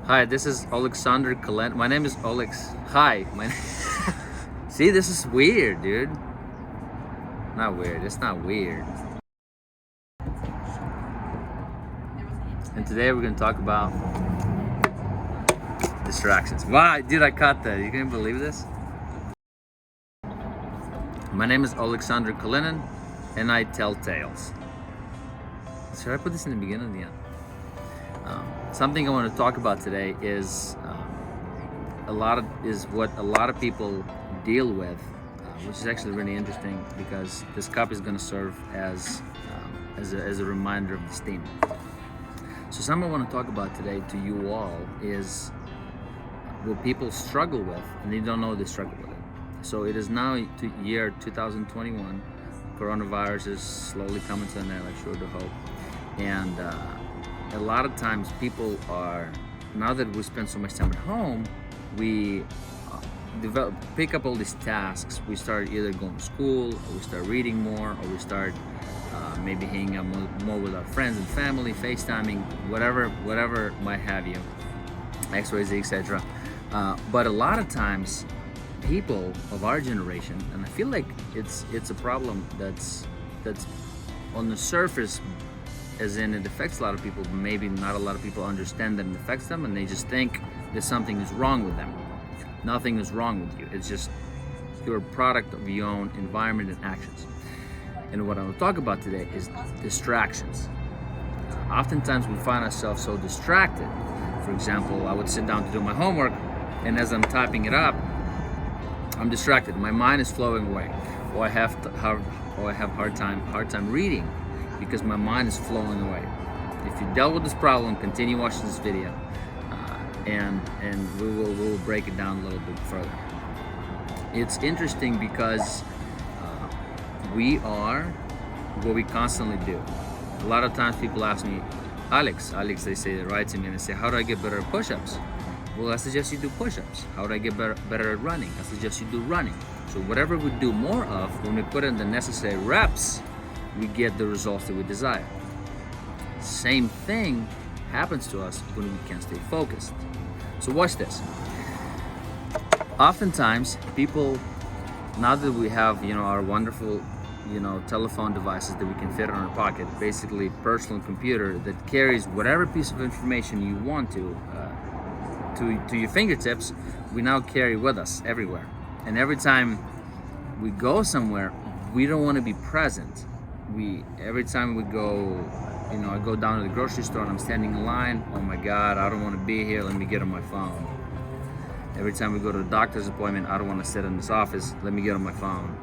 Hi, this is Oleksandr Kalinin. My name is Olex. Hi, See, this is weird, dude. Not weird. It's not weird. And today we're gonna talk about distractions. Wow, dude, I caught that. You can believe this? My name is Oleksandr Kalinin, and I tell tales. Should I put this in the beginning or the end? Something I want to talk about today is what a lot of people deal with, which is actually really interesting because this cup is going to serve as a reminder of this theme. So something I want to talk about today to you all is what people struggle with, and they don't know they struggle with it. So it is now year 2021. Coronavirus is slowly coming to an end, I sure do hope. And a lot of times people are, now that we spend so much time at home, we pick up all these tasks. We start either going to school, or we start reading more, or we start maybe hanging out more with our friends and family, FaceTiming, whatever might have you, XYZ, etc. But a lot of times, people of our generation, and I feel like it's a problem that's on the surface, as in it affects a lot of people, but maybe not a lot of people understand that it affects them, and they just think that something is wrong with them. Nothing is wrong with you. It's just you're a product of your own environment and actions. And what I will talk about today is distractions. Oftentimes we find ourselves so distracted. For example, I would sit down to do my homework, and as I'm typing it up, I'm distracted. My mind is flowing away, or I have hard time reading because my mind is flowing away. If you dealt with this problem, continue watching this video, and we will break it down a little bit further. It's interesting because we are what we constantly do. A lot of times people ask me, Alex, they say, they write to me and they say, how do I get better at push-ups? Well, I suggest you do push-ups. How do I get better at running? I suggest you do running. So whatever we do more of, when we put in the necessary reps, we get the results that we desire. Same thing happens to us when we can't stay focused. So watch this. Oftentimes, people, now that we have, our wonderful, telephone devices that we can fit in our pocket, basically personal computer that carries whatever piece of information you want to your fingertips, we now carry with us everywhere. And every time we go somewhere, we don't want to be present. Every time we go, I go down to the grocery store and I'm standing in line, oh my God, I don't want to be here, let me get on my phone. Every time we go to a doctor's appointment, I don't want to sit in this office, let me get on my phone.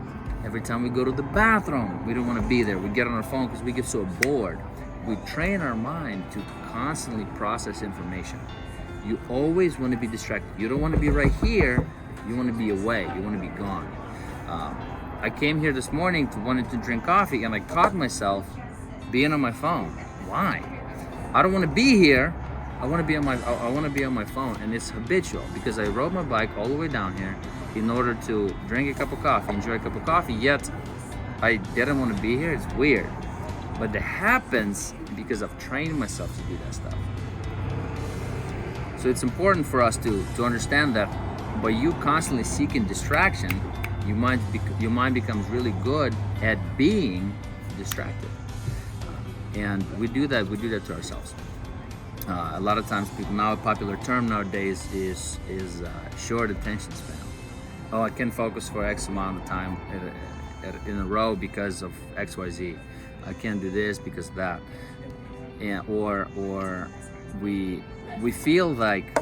Every time we go to the bathroom, we don't want to be there, we get on our phone because we get so bored. We train our mind to constantly process information. You always want to be distracted. You don't want to be right here, you want to be away, you want to be gone. I came here this morning wanted to drink coffee, and I caught myself being on my phone. Why? I don't want to be here. I want to be on my phone, and it's habitual because I rode my bike all the way down here in order to drink a cup of coffee, enjoy a cup of coffee. Yet I didn't want to be here. It's weird, but it happens because I've trained myself to do that stuff. So it's important for us to understand that by you constantly seeking distraction, your mind becomes really good at being distracted, and we do that to ourselves. A lot of times, a popular term nowadays is short attention span. Oh, I can focus for X amount of time in a row because of XYZ. I can't do this because of that, or we feel like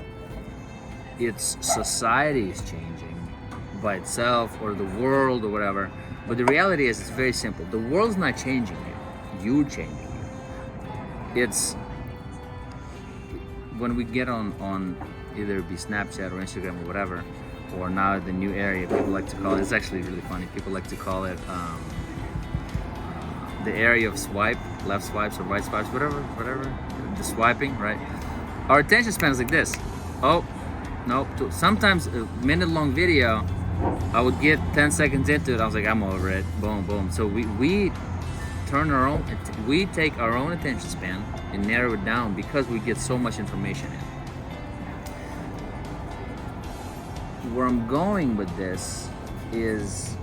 it's society is changing by itself, or the world, or whatever. But the reality is, it's very simple. The world's not changing you. You're changing you. It's when we get on either be Snapchat or Instagram or whatever, or now the new area people like to call it. It's actually really funny. People like to call it the area of swipe, left swipes or right swipes, whatever. The swiping, right? Our attention span is like this. Oh, no. Sometimes a minute-long video, I would get 10 seconds into it, I was like, I'm over it. Boom, boom. So we take our own attention span and narrow it down because we get so much information in. where I'm going with this is,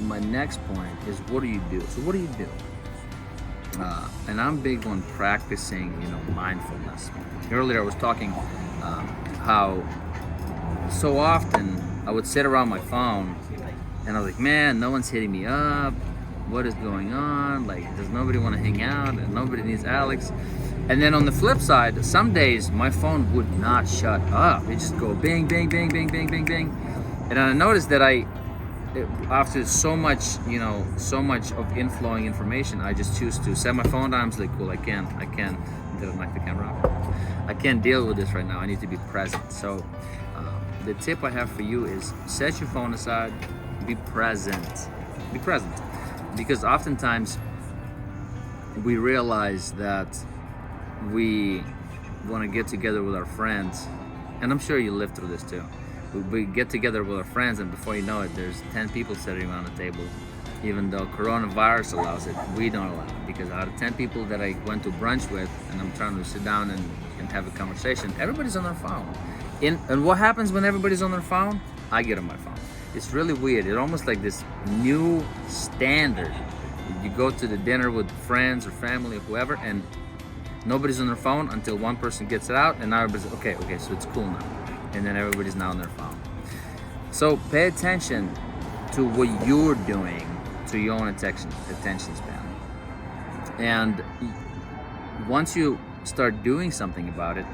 my next point is, what do you do? So what do you do? And I'm big on practicing, mindfulness. Earlier I was talking how so often I would sit around my phone and I was like, man, no one's hitting me up. What is going on? Like, does nobody want to hang out? And nobody needs Alex. And then on the flip side, some days my phone would not shut up. It just go bing, bing, bing, bing, bing, bing, bing. And I noticed that after so much of inflowing information, I just choose to set my phone down. I'm just like, cool, I can't, didn't like the camera off. I can't deal with this right now. I need to be present. So the tip I have for you is set your phone aside, be present. Be present. Because oftentimes we realize that we want to get together with our friends, and I'm sure you lived through this too. We get together with our friends, and before you know it, there's 10 people sitting around the table. Even though coronavirus allows it, we don't allow it. Because out of 10 people that I went to brunch with, and I'm trying to sit down and have a conversation, everybody's on their phone. And what happens when everybody's on their phone? I get on my phone. It's really weird. It's almost like this new standard. You go to the dinner with friends or family or whoever, and nobody's on their phone until one person gets it out, and now everybody's okay, so it's cool now. And then everybody's now on their phone. So pay attention to what you're doing to your own attention span. And once you start doing something about it,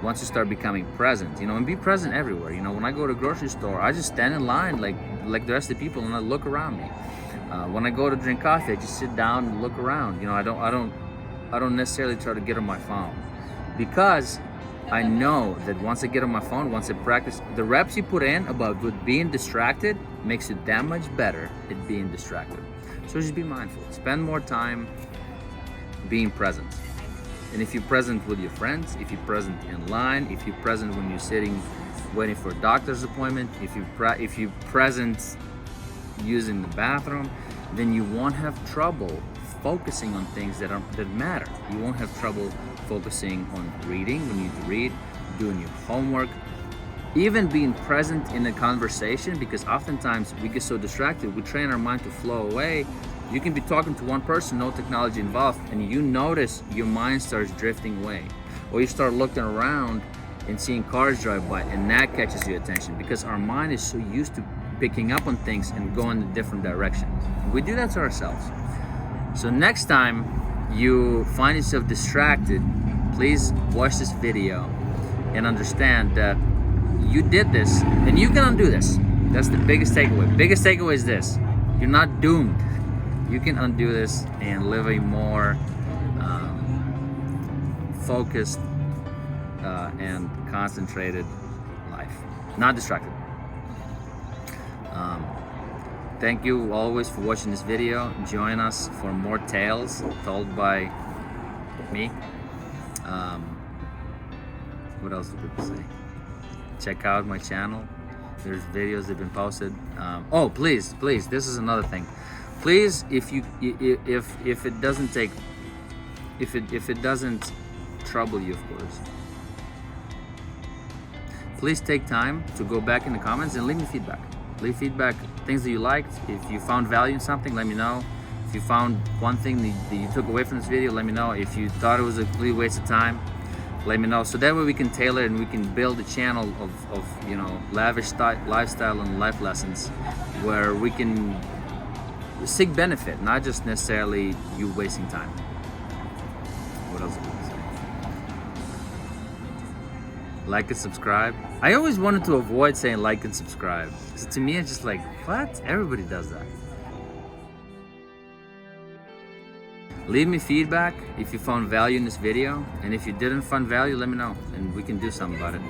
once you start becoming present, and be present everywhere. When I go to a grocery store, I just stand in line like the rest of the people, and I look around me. When I go to drink coffee, I just sit down and look around. I don't necessarily try to get on my phone, because I know that once I get on my phone, once I practice, the reps you put in about being distracted makes you that much better at being distracted. So just be mindful. Spend more time being present. And if you're present with your friends, if you're present in line, if you're present when you're sitting waiting for a doctor's appointment, if you're present using the bathroom, then you won't have trouble focusing on things that matter. You won't have trouble focusing on reading when you need to read, doing your homework, even being present in a conversation, because oftentimes we get so distracted, we train our mind to flow away. You can be talking to one person, no technology involved, and you notice your mind starts drifting away. Or you start looking around and seeing cars drive by, and that catches your attention, because our mind is so used to picking up on things and going in different directions. We do that to ourselves. So next time you find yourself distracted, please watch this video and understand that you did this and you can undo this. That's the biggest takeaway. Biggest takeaway is this: you're not doomed. You can undo this and live a more focused and concentrated life, not distracted. Thank you always for watching this video. Join us for more tales told by me. What else do people say? Check out my channel. There's videos that have been posted. Oh, please, this is another thing. Please, if it doesn't trouble you, of course, please take time to go back in the comments and leave me feedback. Leave feedback, things that you liked. If you found value in something, let me know. If you found one thing that you took away from this video, let me know. If you thought it was a complete waste of time, let me know. So that way we can tailor and we can build a channel of lavish lifestyle and life lessons where we can seek benefit, not just necessarily you wasting time. What else? Like and subscribe. I always wanted to avoid saying like and subscribe, because to me it's just like, what? Everybody does that. Leave me feedback if you found value in this video, and if you didn't find value, let me know and we can do something about it.